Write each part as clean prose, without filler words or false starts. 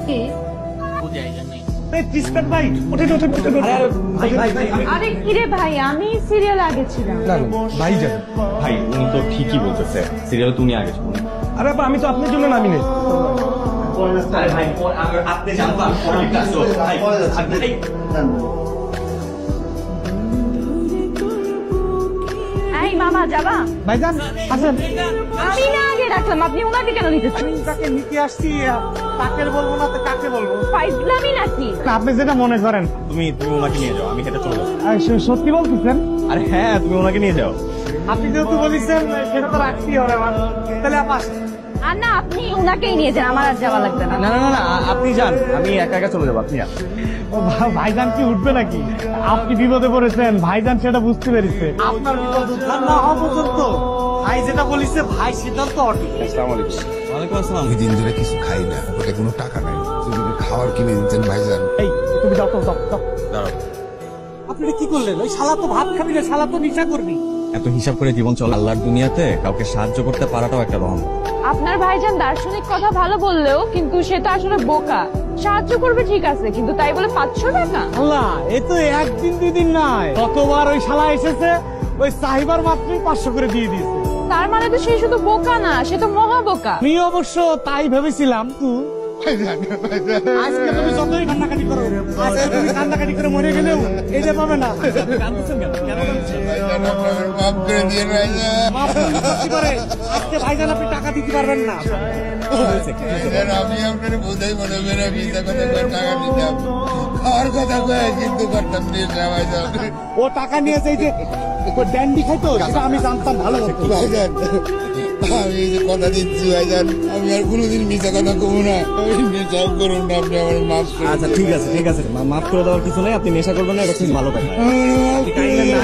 কে? আরে কিরে ভাই, আমি সিরিয়াল আগে ছিলাম। ভাইজান ভাই উনি তো ঠিকই বলতেছে, সিরিয়াল তুমি আগে ছিল। আরে আমি তো আপনার জন্য নামি নেই। মামা যাবা? ভাইজান আসেন। আমি না আগে রাখলাম, আপনি ওনাকে কেন নিতেছেন? তাকে নিতে আসছি, তাকে বলবো না তো কাকে বলবো? ফাইজলামি নাকি? আপনি যেটা মনে করেন। তুমি ওনাকে নিয়ে যাও, আমি হেঁটে চলে যাবো। সত্যি বলতেছেন? আরে হ্যাঁ, তুমি ওনাকে নিয়ে যাও। আপনি যেহেতু বলেছেন সেটা তো রাখতেই হবে আমার। তাহলে আপা আর না, আপনি ওনাকেই নিয়ে যান, আমার আর যাওয়া লাগবে না। না না না, আপনি যান, আমি একা একা চলে যাবো, আপনি যান। ভাইজান কি উঠবে নাকি? আপনি বিপদে পড়েছেন, ভাইজান সেটা বুঝতে পেরেছে। আপনার বিপদ উদ্ধার না হওয়া পর্যন্ত ভাই যেটা বলিছে ভাই সিদ্ধান্ত অটুট। আসসালামু আলাইকুম। ওয়ালাইকুম আসসালাম। দুই দিন ধরে কিছু খাই না, ওটা কোনো টাকা নাই, যদি খাবার কিনে দিতেন ভাইজান। এই তুমি যাও তো, দাঁড়াও। আপনি কি করলেন? ওই শালা তো ভাত খাবি না, শালা তো নেশা করবি। এত হিসাব করে জীবন চলে আল্লাহর দুনিয়াতে, কাউকে সাহায্য করতে পারাটাও একটা রহমত। আপনার ভাইজান দার্শনিক কথা ভালো বললেও কিন্তু সে তো আসলে বোকা। সাহায্য করবে ঠিক আছে, কিন্তু তাই বলে 500 টাকা? আল্লাহ, এ তো একদিন দুই দিন নয়, কতবার ওই শালা এসেছে, ওই সাহিবার মাত্রই 500 করে দিয়ে দিয়েছে। তার মানে তো সে শুধু বোকা না, সে তো মহা বোকা। আমি অবশ্য তাই ভেবেছিলাম। আজকে তুমি যতই কান্নাকাটি করো, আজকে তুমি কান্নাকাটি করে মরে গেলেও এটা পাবে না। আজকে ভাইজান আপনি টাকা দিতে পারবেন না। আমি আপনার বোঝাই মনে করে টাকা দিতাম, খাওয়ার কথা কয়ে কিন্তু করতাম ভাইজান। ও টাকা নিয়েছে এই যে ড্যান্ডি খাইতো, সেটা আমি জানতাম ভালো মতো। ভাইজান আমি এই যে কথা দিচ্ছি ভাইজান, আমি আর কোনোদিন মিথ্যা কথা কমু না, নেশা করুন না, আপনি আমার মাফ করে। আচ্ছা ঠিক আছে ঠিক আছে, মাফ করে দেওয়ার কিছু নেই, আপনি নেশা করবেন না, এটা খুব ভালো কথা।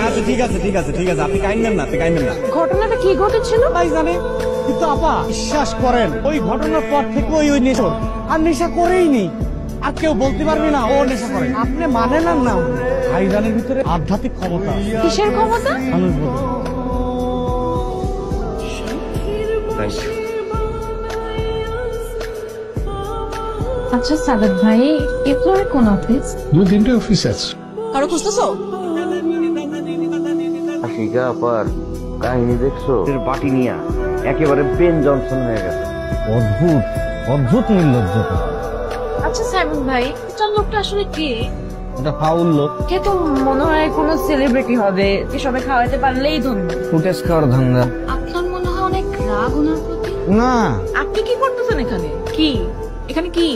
আচ্ছা ঠিক আছে ঠিক আছে ঠিক আছে, আপনি কাইন্দেন না, আপনি কাইন্দেন না। ঘটনাটা কি ঘটেছিল ভাই জানে, কিন্তু আপা বিশ্বাস করেন ওই ঘটনার পর থেকে ওই নেশা আর নেশা করেই নেই, আর কেউ বলতে পারবে না ও নেশা করে। আপনি মানেন না, ভাইজানের ভিতরে আধ্যাত্মিক ক্ষমতা। কিসের ক্ষমতা? মানুষ বলে। আচ্ছা সাদাত ভাই, এ ফ্লোরে কোন অফিস? 2-3টে অফিস আছে। কারো খুঁজতেছো? আশিকা আপার কাহিনী দেখছো? বাটি নিয়া একেবারে বেন জনসন হয়ে গেছে। অদ্ভুত অদ্ভুত নির্লজ্জতা। আচ্ছা সাইমন ভাই, এটা লোকটা আসলে কে? এটা ফাউল লোক। কে তো মনে হয় কোনো সেলিব্রিটি হবে, যে সবাই খাওয়াতে পারলেই ধন্য। ফুটেজ খাওয়ার ধান্দা। আপনার মনে হয় অনেক রাগ ওনার প্রতি। না, আপনি কি করতেছেন এখানে? কি এখানে কি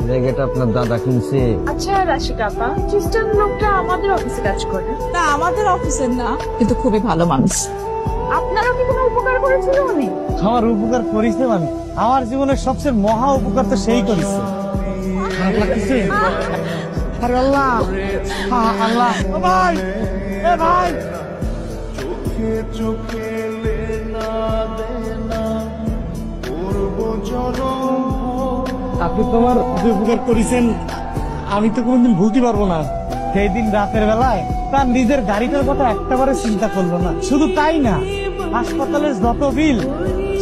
জায়গাটা আপনার দাদা কিনছে। আচ্ছা রাশিকা আপা, খ্রিস্টান লোকটা আমাদের অফিসে কাজ করে? না, আমাদের অফিসের না, কিন্তু খুবই ভালো মানুষ। আপনারও কি কোনো উপকার করেছিল উনি? আমার উপকার করিছে মানে আমার জীবনের সবচেয়ে মহা উপকার তো সেই করেছে। খারাপ লাগতেছে? আরে আল্লাহ, আল্লাহ ভাই, এ ভাই, আপনি তোমার যে উপকার করেছেন আমি তো কোনোদিন ভুলতে পারবো না। সেই দিন রাতের বেলায় তার নিজের গাড়িটার কথা একটাবারে চিন্তা করলো না। শুধু তাই না, হাসপাতালের যত বিল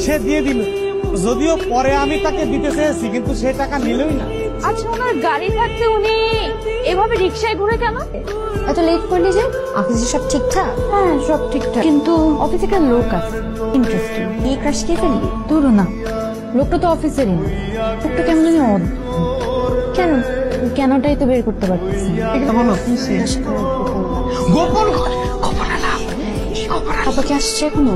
সে দিয়ে দিল, যদিও পরে আমি তাকে দিতে চেয়েছি, কিন্তু সে টাকা নিলই না। আচ্ছা, ওনার গাড়ি থাকতে উনি এভাবে রিক্সায় ঘুরে কেন? এত লেট করলি যে? অফিসে সব ঠিকঠাক? হ্যাঁ সব ঠিকঠাক, কিন্তু অফিসে একটা লোক আছে ইন্টারেস্টিং। এই ক্রাশ কে ফেললি? দূর না, লোকটা তো অফিসেরই না। লোকটা কেমন জানি কেন? কেনটাই তো বের করতে পারতেছি। গোপন পাপাকে আসছে এখনো?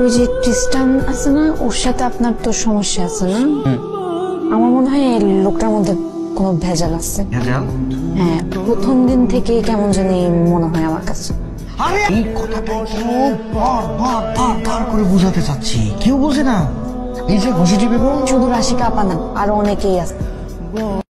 ওই যে খ্রিস্টান আছে না, ওর সাথে আপনার তো সমস্যা আছে না? আমার মনে হয় এই লোকটার মধ্যে কোনো ভেজাল আছে। হ্যাঁ, প্রথম দিন থেকে কেমন জানি মনে হয় আমার কাছে। এই কথাটা বার করে বুঝাতে চাচ্ছি, কেউ বোঝে না। এই যে ঘুষি টিপে শুধু রাশিকা আপা না, আরো অনেকেই আছে।